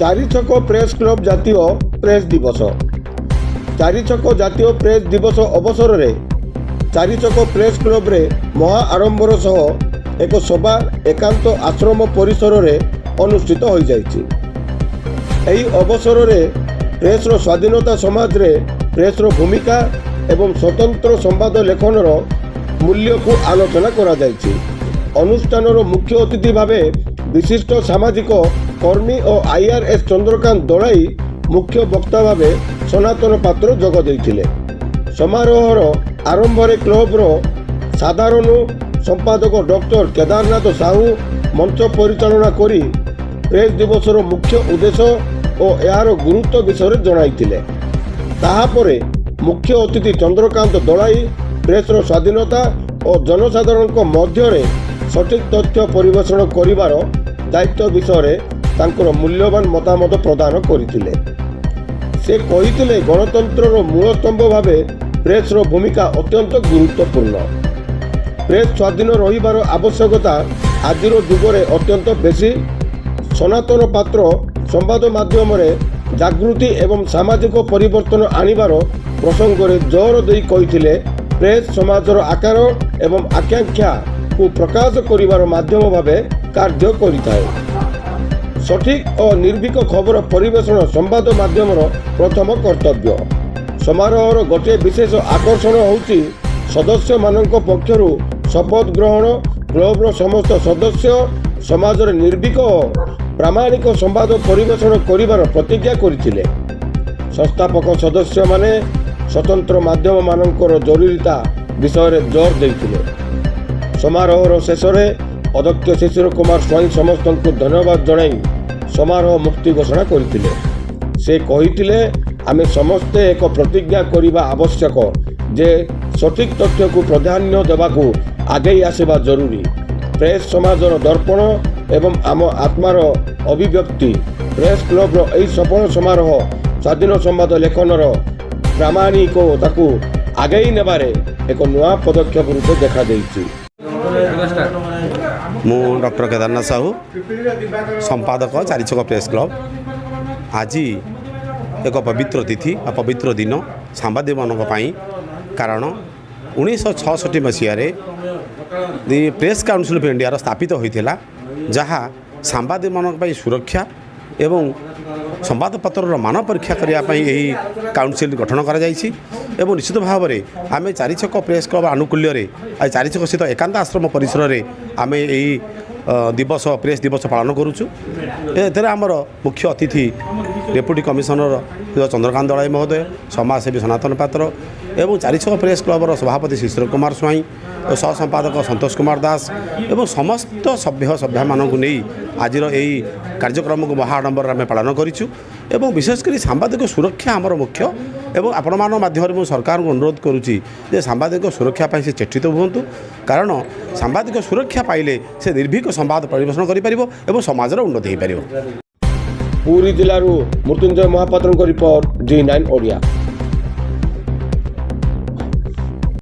চারিছক press club জাতীয় press দিবস। চারিছক জাতীয় প্রেস দিবস অবসରରେ চারিছକ ପ୍ରେସ୍ କ୍ଲବରେ ମହା ଆଡ଼ମ୍ବର ସହ ଏକ ସଭା ଏକାନ୍ତ ଆଶ୍ରମ ପରିସରରେ ଅନୁଷ୍ଠିତ ହୋଇଯାଇଛି। ଏହି ଅବସରରେ ପ୍ରେସ୍ର ସ୍ୱାଧୀନତା ସମାଜରେ ପ୍ରେସ୍ର ଭୂମିକା ଏବଂ ସ୍ୱତନ୍ତ୍ର ସମ୍ବାଦ ଲେଖନର ମୂଲ୍ୟକୁ ଆଲୋଚନା କରାଯାଇଛି। ଅନୁଷ୍ଠାନର ମୁଖ୍ୟ ଅତିଥି ଭାବେ ବିଶିଷ୍ଟ ସାମାଜିକ କର୍ମୀ ଓ IRS ଚନ୍ଦ୍ରକାନ୍ତ ଦଳାଇ ମୁଖ୍ୟ ବକ୍ତା ଭାବେ ସନାତନ ପାତ୍ର ଯୋଗ ଦେଇଥିଲେ। ସମାରୋହର ଆରମ୍ଭରେ କ୍ଲବର ସାଧାରଣ ସମ୍ପାଦକ ଡକ୍ଟର କେଦାରନାଥ ସାହୁ ମଞ୍ଚ ପରିଚାଳନା କରି ପ୍ରେସ୍ ଦିବସର ମୁଖ୍ୟ ଉଦ୍ଦେଶ୍ୟ ଓ ଏହାର ଗୁରୁତ୍ୱ ବିଷୟରେ ଜଣାଇଥିଲେ। ତାହାପରେ ମୁଖ୍ୟ ଅତିଥି ଚନ୍ଦ୍ରକାନ୍ତ ଦଳାଇ ପ୍ରେସ୍ର ସ୍ୱାଧୀନତା ଓ ଜନସାଧାରଣଙ୍କ ମଧ୍ୟରେ ସଠିକ୍ ତଥ୍ୟ ପରିବେଷଣ କରିବାର ଦାୟିତ୍ୱ ବିଷୟରେ ତାଙ୍କର ମୂଲ୍ୟବାନ ମତାମତ ପ୍ରଦାନ କରିଥିଲେ। ସେ କହିଥିଲେ, ଗଣତନ୍ତ୍ରର ମୂଳସ୍ତମ୍ଭ ଭାବେ ପ୍ରେସ୍ର ଭୂମିକା ଅତ୍ୟନ୍ତ ଗୁରୁତ୍ୱପୂର୍ଣ୍ଣ। ପ୍ରେସ୍ ସ୍ୱାଧୀନ ରହିବାର ଆବଶ୍ୟକତା ଆଜିର ଯୁଗରେ ଅତ୍ୟନ୍ତ ବେଶୀ। ସନାତନ ପାତ୍ର ସମ୍ବାଦ ମାଧ୍ୟମରେ ଜାଗୃତି ଏବଂ ସାମାଜିକ ପରିବର୍ତ୍ତନ ଆଣିବାର ପ୍ରସଙ୍ଗରେ ଜୋର ଦେଇ କହିଥିଲେ, ପ୍ରେସ୍ ସମାଜର ଆକାର ଏବଂ ଆକାଂକ୍ଷାକୁ ପ୍ରକାଶ କରିବାର ମାଧ୍ୟମ ଭାବେ କାର୍ଯ୍ୟ କରିଥାଏ। ସଠିକ୍ ଓ ନିର୍ଭୀକ ଖବର ପରିବେଷଣ ସମ୍ବାଦ ମାଧ୍ୟମର ପ୍ରଥମ କର୍ତ୍ତବ୍ୟ। ସମାରୋହର ଗୋଟିଏ ବିଶେଷ ଆକର୍ଷଣ ହେଉଛି ସଦସ୍ୟମାନଙ୍କ ପକ୍ଷରୁ ଶପଥ ଗ୍ରହଣ। କ୍ଲବର ସମସ୍ତ ସଦସ୍ୟ ସମାଜରେ ନିର୍ଭୀକ ଓ ପ୍ରାମାଣିକ ସମ୍ବାଦ ପରିବେଷଣ କରିବାର ପ୍ରତିଜ୍ଞା କରିଥିଲେ। ସଂସ୍ଥାପକ ସଦସ୍ୟମାନେ ସ୍ୱତନ୍ତ୍ର ମାଧ୍ୟମମାନଙ୍କର ଜରୁରୀତା ବିଷୟରେ ଜୋର ଦେଇଥିଲେ। ସମାରୋହର ଶେଷରେ ଅଧ୍ୟକ୍ଷ ଶିଶିର କୁମାର ସ୍ୱାଇଁ ସମସ୍ତଙ୍କୁ ଧନ୍ୟବାଦ ଜଣାଇ ସମାରୋହ ମୁକ୍ତି ଘୋଷଣା କରିଥିଲେ। ସେ କହିଥିଲେ, ଆମେ ସମସ୍ତେ ଏକ ପ୍ରତିଜ୍ଞା କରିବା ଆବଶ୍ୟକ ଯେ ସଠିକ୍ ତଥ୍ୟକୁ ପ୍ରାଧାନ୍ୟ ଦେବାକୁ ଆଗେଇ ଆସିବା ଜରୁରୀ। ପ୍ରେସ୍ ସମାଜର ଦର୍ପଣ ଏବଂ ଆମ ଆତ୍ମାର ଅଭିବ୍ୟକ୍ତି। ପ୍ରେସ୍ କ୍ଲବର ଏହି ସଫଳ ସମାରୋହ ସ୍ୱାଧୀନ ସମ୍ବାଦ ଲେଖନର ପ୍ରାମାଣିକତାକୁ ଆଗେଇ ନେବାରେ ଏକ ନୂଆ ପଦକ୍ଷେପ ରୂପେ ଦେଖାଦେଇଛି। ମୁଁ ଡକ୍ଟର କେଦାରନାଥ ସାହୁ, ସମ୍ପାଦକ ଚାରିଛକ ପ୍ରେସ୍ କ୍ଲବ। ଆଜି ଏକ ପବିତ୍ର ତିଥି ବା ପବିତ୍ର ଦିନ ସାମ୍ବାଦିକମାନଙ୍କ ପାଇଁ। କାରଣ 1966 ମସିହାରେ ପ୍ରେସ୍ କାଉନସିଲ୍ ଅଫ୍ ଇଣ୍ଡିଆର ସ୍ଥାପିତ ହୋଇଥିଲା, ଯାହା ସାମ୍ବାଦିକମାନଙ୍କ ପାଇଁ ସୁରକ୍ଷା ଏବଂ ସମ୍ବାଦପତ୍ରର ମାନ ପରୀକ୍ଷା କରିବା ପାଇଁ ଏହି କାଉନସିଲ୍ ଗଠନ କରାଯାଇଛି। ଏବଂ ନିଶ୍ଚିତ ଭାବରେ ଆମେ ଚାରିଛକ ପ୍ରେସ୍ କ୍ଲବ ଆନୁକୂଲ୍ୟରେ ଚାରିଛକ ସ୍ଥିତ ଏକାନ୍ତ ଆଶ୍ରମ ପରିସରରେ ଆମେ ଏହି ଦିବସ ପ୍ରେସ୍ ଦିବସ ପାଳନ କରୁଛୁ। ଏଥିରେ ଆମର ମୁଖ୍ୟ ଅତିଥି ଡେପୁଟି କମିଶନର ଚନ୍ଦ୍ରକାନ୍ତ ଦଳାଇ ମହୋଦୟ, ସମାଜସେବୀ ସନାତନ ପାତ୍ର ଏବଂ ଚାରିଛକ ପ୍ରେସ୍ କ୍ଲବର ସଭାପତି ଶିଶିର କୁମାର ସ୍ୱାଇଁ ଓ ସହ ସମ୍ପାଦକ ସନ୍ତୋଷ କୁମାର ଦାସ ଏବଂ ସମସ୍ତ ସଭ୍ୟମାନଙ୍କୁ ନେଇ ଆଜିର ଏହି କାର୍ଯ୍ୟକ୍ରମକୁ ମହା ଆଡ଼ମ୍ବରରେ ଆମେ ପାଳନ କରିଛୁ। ଏବଂ ବିଶେଷ କରି ସାମ୍ବାଦିକ ସୁରକ୍ଷା ଆମର ମୁଖ୍ୟ। ଏବଂ ଆପଣମାନଙ୍କ ମାଧ୍ୟମରେ ମୁଁ ସରକାରଙ୍କୁ ଅନୁରୋଧ କରୁଛି ଯେ ସାମ୍ବାଦିକ ସୁରକ୍ଷା ପାଇଁ ସେ ଚେଷ୍ଟିତ ହୁଅନ୍ତୁ। କାରଣ ସାମ୍ବାଦିକ ସୁରକ୍ଷା ପାଇଲେ ସେ ନିର୍ଭୀକ ସମ୍ବାଦ ପରିବେଷଣ କରିପାରିବ ଏବଂ ସମାଜର ଉନ୍ନତି ହୋଇପାରିବ। ପୁରୀ ଜିଲ୍ଲାରୁ ମୃତ୍ୟୁଞ୍ଜୟ ମହାପାତ୍ରଙ୍କ ରିପୋର୍ଟ, D9 ଓଡ଼ିଆ।